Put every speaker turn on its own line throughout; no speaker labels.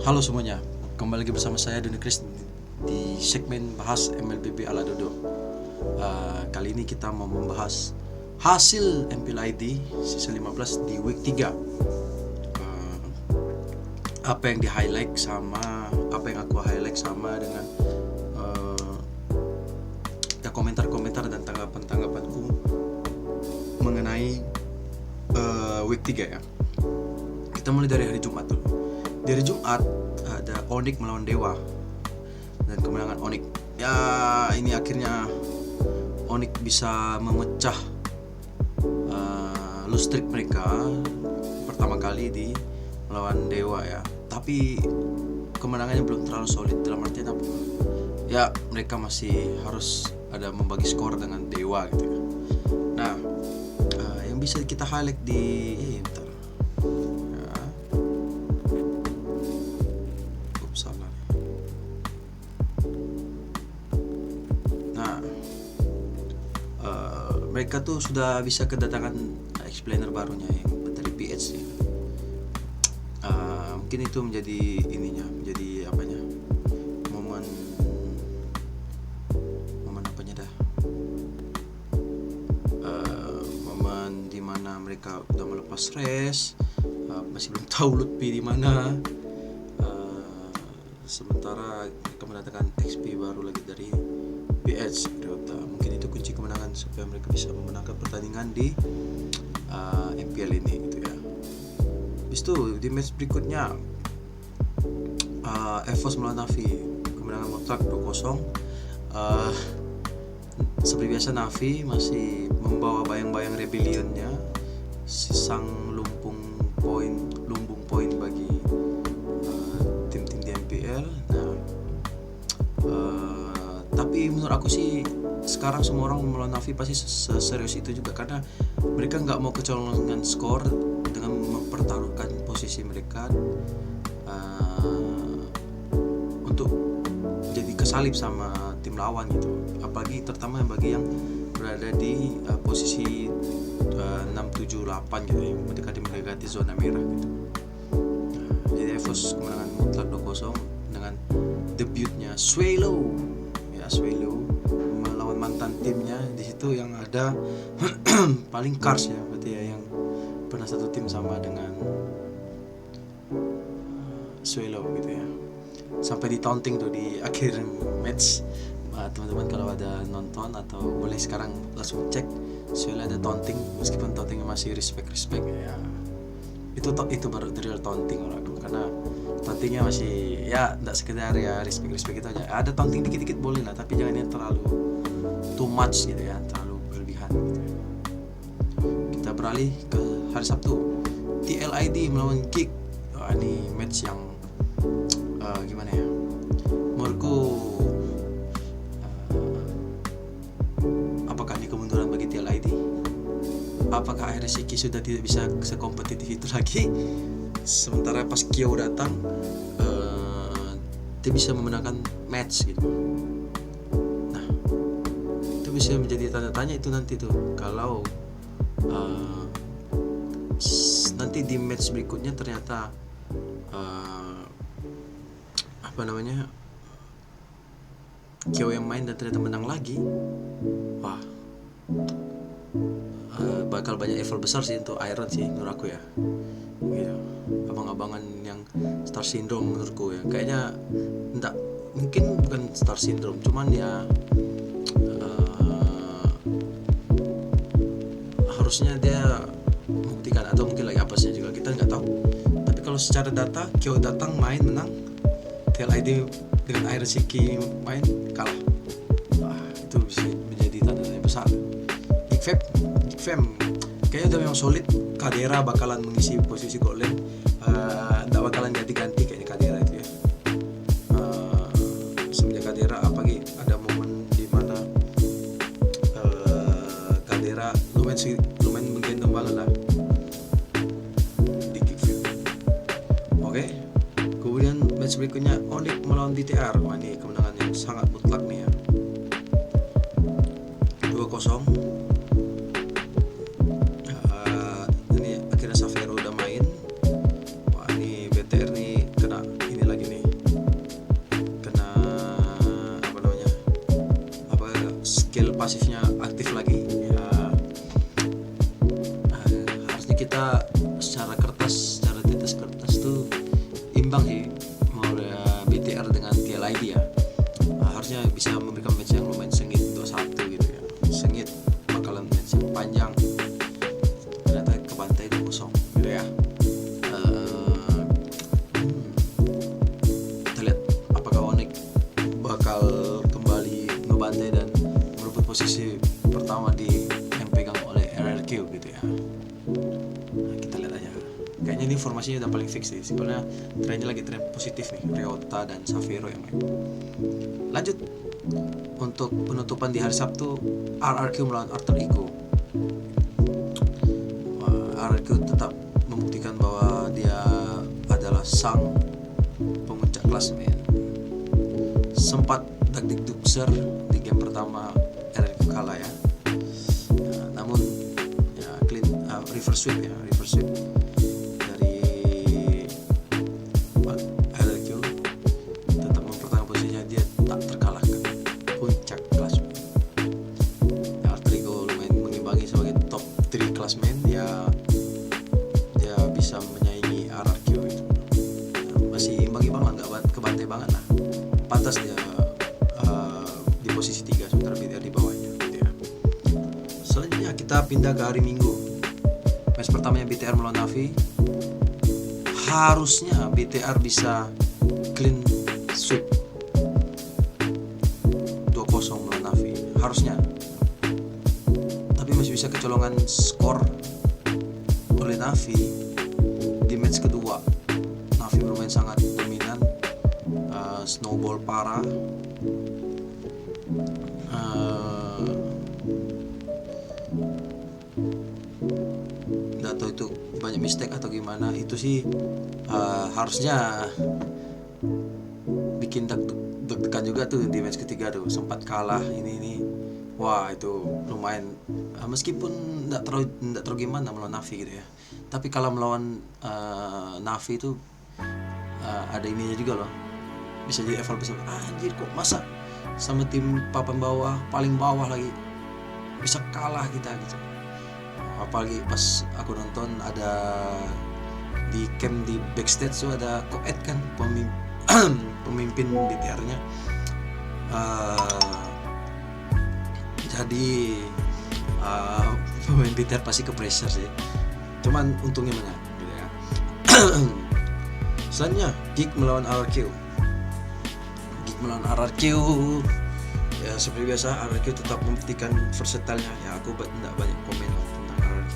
Halo semuanya, kembali lagi bersama saya Doni Chris di segmen bahas MLBB ala Dodo. Kali ini kita mau membahas hasil MPL ID sisa 15 di week 3. Apa yang di-highlight sama apa yang aku highlight sama dengan komentar-komentar dan tanggapan-tanggapanku mengenai week 3 ya. Kita mulai dari hari Jumat dulu. Dari Jumat ada Onyx melawan Dewa dan kemenangan Onyx. Ya ini akhirnya Onyx bisa memecah lose streak mereka pertama kali di melawan Dewa ya. Tapi kemenangannya belum terlalu solid, dalam artian apa? Ya mereka masih harus ada membagi skor dengan Dewa gitu ya. Nah yang bisa kita highlight di mereka tuh sudah bisa kedatangan explainer barunya yang dari PH ya. Mungkin itu menjadi menjadi apanya, momen apanya dah, momen dimana mereka udah melepas race, masih belum tahu Lutfi di mana, sementara mereka mendatangkan XP baru lagi dari PH Dota. Mungkin itu kunci kemenangan supaya mereka bisa memenangkan pertandingan di MPL ini gitu ya. Habis itu di match berikutnya EVOS melawan Navi, kemenangan mutlak 2-0. Seperti biasa Navi masih membawa bayang-bayang rebellionnya, sang lumbung poin bagi tim-tim di MPL. Tapi menurut aku sih sekarang semua orang melawan Navi pasti serius itu juga, karena mereka nggak mau kecolongan skor dengan mempertaruhkan posisi mereka untuk jadi kesalip sama tim lawan gitu. Apalagi terutama bagi yang berada di posisi 6, 7, 8 gitu, yang mendekati zona merah gitu. Jadi EVOS kemenangan mutlak 2-0 dengan debutnya Swallow melawan mantan timnya di situ yang ada paling Cars ya, berarti ya, yang pernah satu tim sama dengan Swallow gitu ya. Sampai di taunting tuh di akhir match. Teman-teman kalau ada nonton atau boleh sekarang langsung cek, Swallow ada taunting, meskipun tauntingnya masih respect ya. Itu baru the real taunting menurutku, karena tauntingnya masih ya tidak sekedar ya respect itu aja. Ada taunting dikit-dikit boleh lah, tapi jangan yang terlalu too much gitu ya, terlalu berlebihan gitu ya. Kita beralih ke hari Sabtu, TLID melawan Geek. Ini match yang gimana ya, menurutku apakah ini kemunduran bagi TLID? Apakah akhirnya Shiki sudah tidak bisa sekompetitif itu lagi? Sementara pas Kyo datang, dia bisa memenangkan match gitu. Nah, itu bisa menjadi tanda tanya itu nanti tuh, kalau nanti di match berikutnya ternyata Kyo yang main dan ternyata menang lagi. Wah, bakal banyak level besar sih untuk Iron sih menurut aku ya. Gitu. Abang-abangan yang Star Syndrome menurutku ya, kayaknya enggak, mungkin bukan Star Syndrome, cuman ya harusnya dia membuktikan, atau mungkin lagi apesnya juga kita nggak tahu. Tapi kalau secara data, Kyo datang main menang, TLID dengan Iron Shiki main kalah. Itu bisa menjadi tanda tanya besar. Geek Fam kayaknya udah memang solid. Kadera bakalan mengisi posisi gold lane, nggak bakalan ganti-ganti kayaknya Kadera itu ya. Semenjak Kadera, apalagi ada momen di mana Kadera lumayan menggendong banget lah di Geek Fam. Oke. Kemudian match berikutnya Onyx melawan DTR. Wah, ini kemenangan yang sangat mutlak nih ya, 2-0. Ini akhirnya Savero udah main. Wah, ini BTR nih kena ini lagi pasifnya aktif lagi ya. Harusnya kita secara tetes kertas tuh imbang sih mau BTR dengan TLID ya. Harusnya bisa memberikan match yang lumayan sengit 2-1 gitu ya. Sengit bakalan match yang panjang. Ternyata kebantai 2-0 gitu ya. Kita lihat apakah Onyx bakal kembali ngebantai dan merebut posisi pertama di yang pegang oleh RRQ gitu ya. Nah, kita lihat aja. Kayaknya ini formasinya udah paling fix sih. Sebenarnya trennya lagi tren positif nih, Ryota dan Xavero yang main. Lanjut untuk penutupan di hari Sabtu, RRQ melawan Alter Ego. RRQ tetap membuktikan bahwa dia adalah sang pemuncak klasemen. Sempat dagdikdukser di game pertama RRQ kalah ya. Namun ya clean reverse sweep dari RRQ tetap mempertahankan posisinya, dia tak terkalahkan, puncak klasemen. Alter Ego lumayan mengimbangi sebagai top 3 klasemen ya, dia bisa menyaingi RRQ itu. Masih imbang-imbang lah, nggak kebantai banget lah, pantas dia di posisi 3 sementara BTR di bawahnya gitu ya. Selanjutnya kita pindah ke hari Minggu. Match pertamanya BTR melawan Navi. Harusnya BTR bisa clean sweep 2-0 melawan Navi, harusnya. Tapi masih bisa kecolongan skor oleh Navi di match kedua. Navi bermain sangat dominan, snowball parah. Nggak tahu itu banyak mistake atau gimana. Itu sih harusnya bikin deg-degan juga tuh di match ketiga tuh, sempat kalah ini. Wah itu lumayan, meskipun nggak terlalu gimana melawan Navi gitu ya, tapi kalau melawan Navi itu ada ininya juga loh, bisa jadi evaluasi. Anjir kok masa sama tim papan bawah, paling bawah lagi bisa kalah kita gitu. Apalagi pas aku nonton ada di camp di backstage tuh ada Koet kan, pemimpin BTR-nya. Jadi pemain BTR pasti ke pressure sih. Cuman untungnya menang gitu ya. Selanjutnya Geek melawan RRQ. Ya seperti biasa RRQ tetap membuktikan versatile-nya ya. Aku tidak banyak komen tentang RRQ.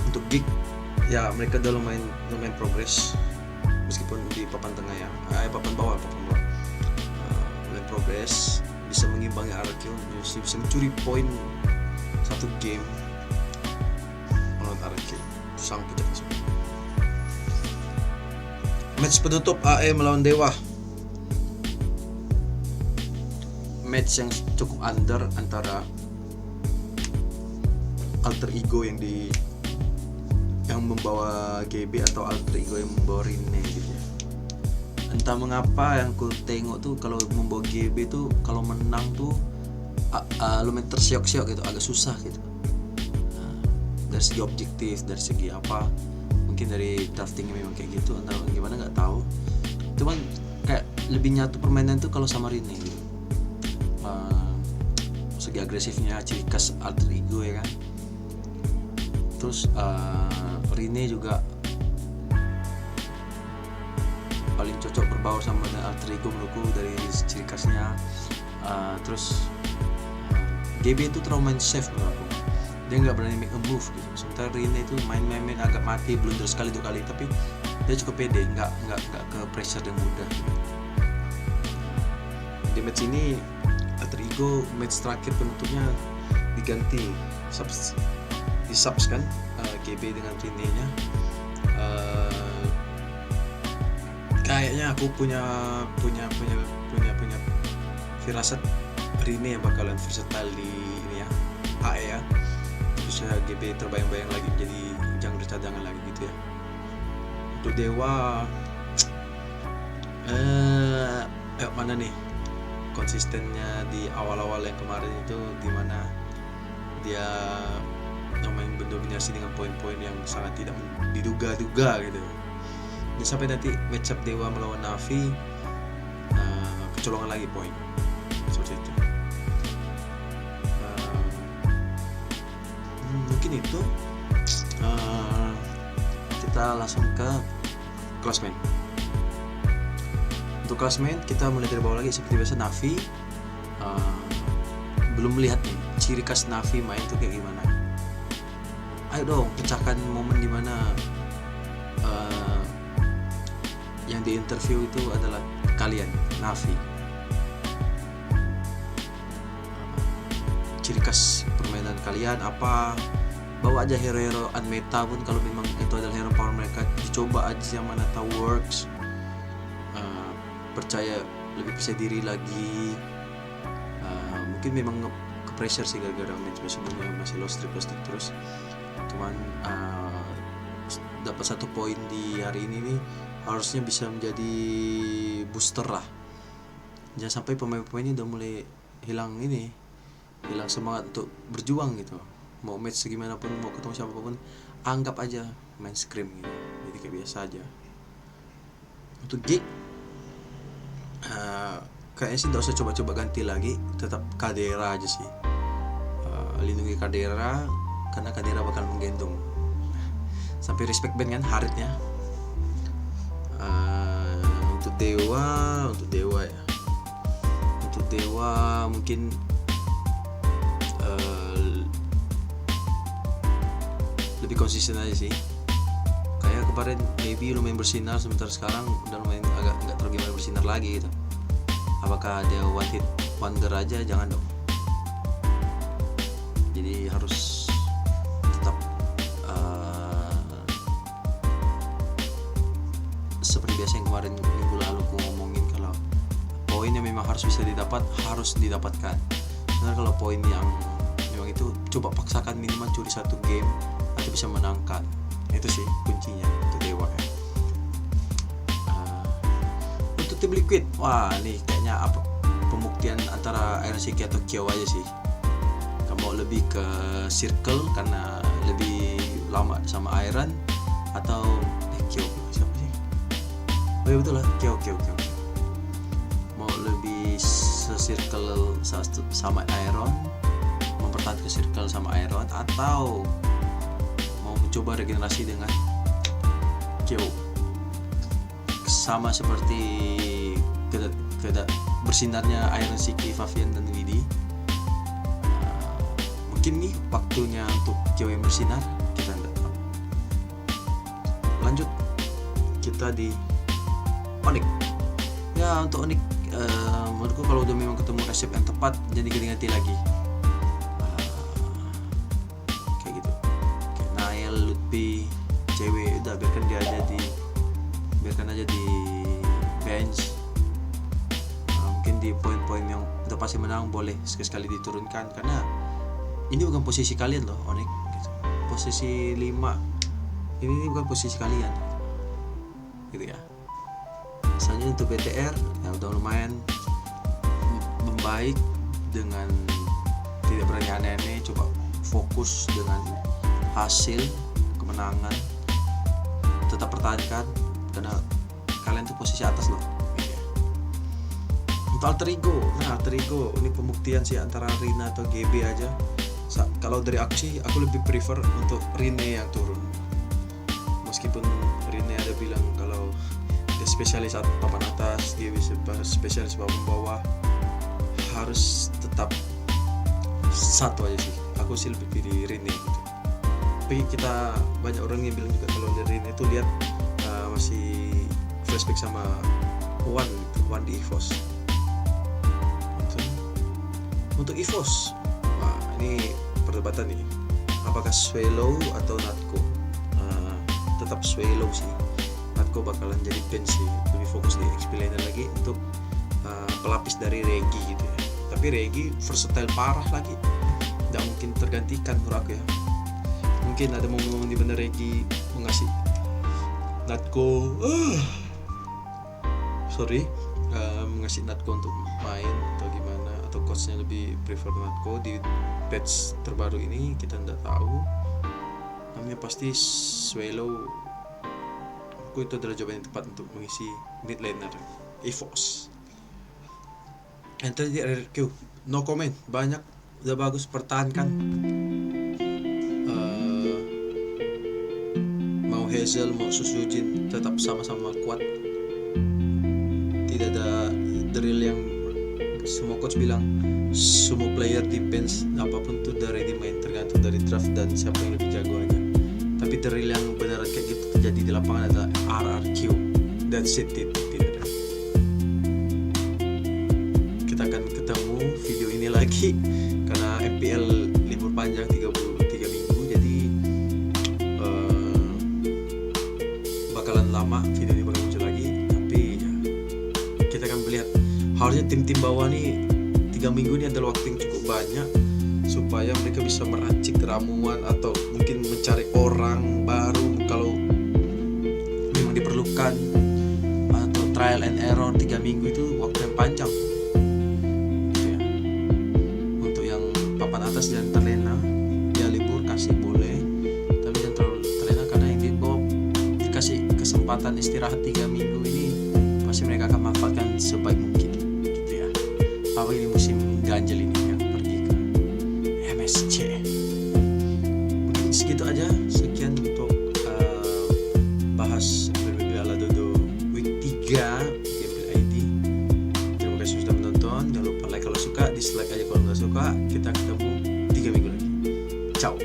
Untuk Geek ya, mereka udah lumayan progres meskipun di papan tengah ya, papan bawah lumayan progres, bisa mengimbangi RRQ, bisa mencuri poin satu game melawan RRQ, sang puncak. Match penutup AE melawan Dewa. Match yang cukup under antara Alter Ego yang membawa GB atau Alter Ego yang membawa Rine gitu ya. Entah mengapa yang ku tengok tuh kalau membawa GB tuh kalau menang tuh lumayan tersiok-siok gitu, agak susah gitu. Dari segi objektif, dari segi apa, mungkin dari draftingnya memang kayak gitu atau gimana nggak tahu. Cuman kayak lebih nyatu permainan tuh kalau sama Rine gitu. Segi agresifnya, ciri khas Alter Ego ya kan. Terus Rine juga paling cocok berbaur sama dengan Alter Ego menurutku dari ciri khasnya. Terus GB itu terlalu main safe menurutku, dia nggak berani make a move gitu. Sementara Rine itu main agak mati, blunder sekali 2 kali, tapi dia cukup pede, nggak ke pressure yang mudah. Di match ini Alter Ego match terakhir penutupnya diganti di subs kan, GB dengan Rine nya. Kayaknya aku punya firasat Rine yang bakalan versatile di ini ya, AE ya. Terus GB terbayang-bayang lagi jadi jangan cadangan lagi gitu ya. Untuk Dewa mana nih? konsistennya di awal-awal yang kemarin itu, dimana dia main mendominasi dengan poin-poin yang sangat tidak diduga-duga gitu. Dan sampai nanti matchup Dewa melawan Navi, kecolongan lagi poin seperti itu. Mungkin itu. Kita langsung ke klasmen. Untuk klasmen kita mulai dari bawah lagi seperti biasa. Navi, belum melihat nih ciri khas Navi main tuh kayak gimana. Ayo dong pecahkan momen dimana yang di interview itu adalah kalian, Navi. Ciri khas permainan kalian apa? Bawa aja hero-hero unmeta pun kalau memang itu adalah hero power mereka, dicoba aja yang mana tahu works. Lebih percaya diri lagi. Mungkin memang ke pressure sih gara-gara match sebelumnya masih lost streak terus. Cuman dapat 1 poin di hari ini nih harusnya bisa menjadi booster lah. Jangan sampai pemain-pemainnya udah mulai hilang semangat untuk berjuang gitu. Mau match segimanapun, mau ketemu siapapun, anggap aja main scrim gitu. Jadi kayak biasa aja. Untuk gig, kayaknya sih tidak usah coba-coba ganti lagi, tetap Kadera aja sih. Lindungi Kadera karena Kadera bakal menggendong. Sampai respect band kan Haritnya. Untuk Dewa ya. Untuk Dewa mungkin lebih konsisten aja sih. Kayak kemarin maybe lumayan bersinar, sementara sekarang udah lumayan agak nggak terlalu gimana bersinar lagi gitu. Apakah dia one hit wonder aja? Jangan dong. Jadi harus tetap seperti biasa yang kemarin minggu lalu aku ngomongin, kalau poin yang memang harus bisa didapat, harus didapatkan. Karena kalau poin yang memang itu coba paksakan minimal curi 1 game atau bisa menangkan. Itu sih kuncinya untuk Dewa ya. Untuk tim Liquid, wah nih kayaknya pembuktian antara RCK atau Kyo aja sih. Kamu lebih ke Circle karena lebih lama sama Iron, atau Kyo siapa sih? Oh ya betul lah, Kyo. Mau lebih se-circle sama Iron, mempertahankan circle sama Iron, atau mau mencoba regenerasi dengan Kyo, sama seperti bersinarnya Iron, Siki, Favian dan Widi. Mungkin nih waktunya untuk Kyo yang bersinar, kita tidak tahu. Lanjut kita di Onyx. Ya untuk Onyx, menurutku kalau udah memang ketemu resep yang tepat, jadi ganti-ganti lagi. Kayak gitu. Kayak Nael, Lutfi, cewek, udah biarkan aja di bench. Mungkin di poin-poin yang udah pasti menang boleh sekali-sekali diturunkan, karena ini bukan posisi kalian loh, Onyx gitu. Posisi 5 ini bukan posisi kalian gitu ya. Misalnya untuk BTR ya udah lumayan membaik dengan tidak berani aneh-aneh, coba fokus dengan hasil kemenangan, tetap pertahankan karena kalian tuh posisi atas loh. Untuk Alter Ego ini pembuktian sih antara Rina atau GB aja. Kalau dari aku sih, aku lebih prefer untuk Rine yang turun. Meskipun Rine ada bilang kalau dia spesialis papan atas, dia bisa spesialis papan bawah, harus tetap satu aja sih. Aku sih lebih pilih Rine gitu. Tapi kita banyak orang yang bilang juga kalau dari Rine itu lihat masih flashback sama One di EVOS. Untuk EVOS, wah ini perdebatan nih, apakah Swallow atau Natko? Tetap Swallow sih. Natko bakalan jadi bench sih, lebih fokus di XP laner lagi untuk pelapis dari Regi gitu ya. Tapi Regi versatile parah lagi, tidak mungkin tergantikan menurut aku ya. Mungkin ada momen-momen di mana Regi mengasih Natko ngasih Natko untuk main atau gimana, atau coachnya lebih prefer Natko di patch terbaru ini, kita tidak tahu. Namanya pasti Swallow, aku itu adalah jawaban yang tepat untuk mengisi mid laner EVOS. And tadi RRQ, no comment, banyak, udah bagus, pertahankan. Mau Hazel, mau Susujin, tetap sama-sama kuat. Tidak ada drill yang semua coach bilang semua player di bench apapun tuh udah ready main, tergantung dari draft dan siapa yang lebih jago aja. Tapi drill yang beneran kayak gitu terjadi di lapangan adalah RRQ. That's it, tidak ada. Kita akan ketemu video ini lagi karena MPL libur panjang 33 minggu, jadi bakalan lama video ini bakal muncul lagi. Tapi ya, kita akan melihat, harusnya tim-tim bawah nih 3 minggu ini adalah waktu yang cukup banyak supaya mereka bisa meracik ramuan atau mungkin mencari orang baru kalau memang diperlukan, atau trial and error. 3 minggu itu waktu yang panjang gitu ya. Untuk yang papan atas dan terlena ya libur kasih boleh, tapi jangan terlalu terlena karena yang di bawah dikasih kesempatan istirahat 3 minggu ini pasti mereka akan manfaatkan sebaik mungkin gitu ya. Apa ini musim ganjil ini yang pergi ke MSC. Mungkin segitu aja, sekian untuk bahas berbeda ala Dodo week 3 Gameplay ID. Terima kasih sudah menonton, jangan lupa like kalau suka, dislike aja kalau nggak suka. Kita ketemu 3 minggu lagi. Ciao.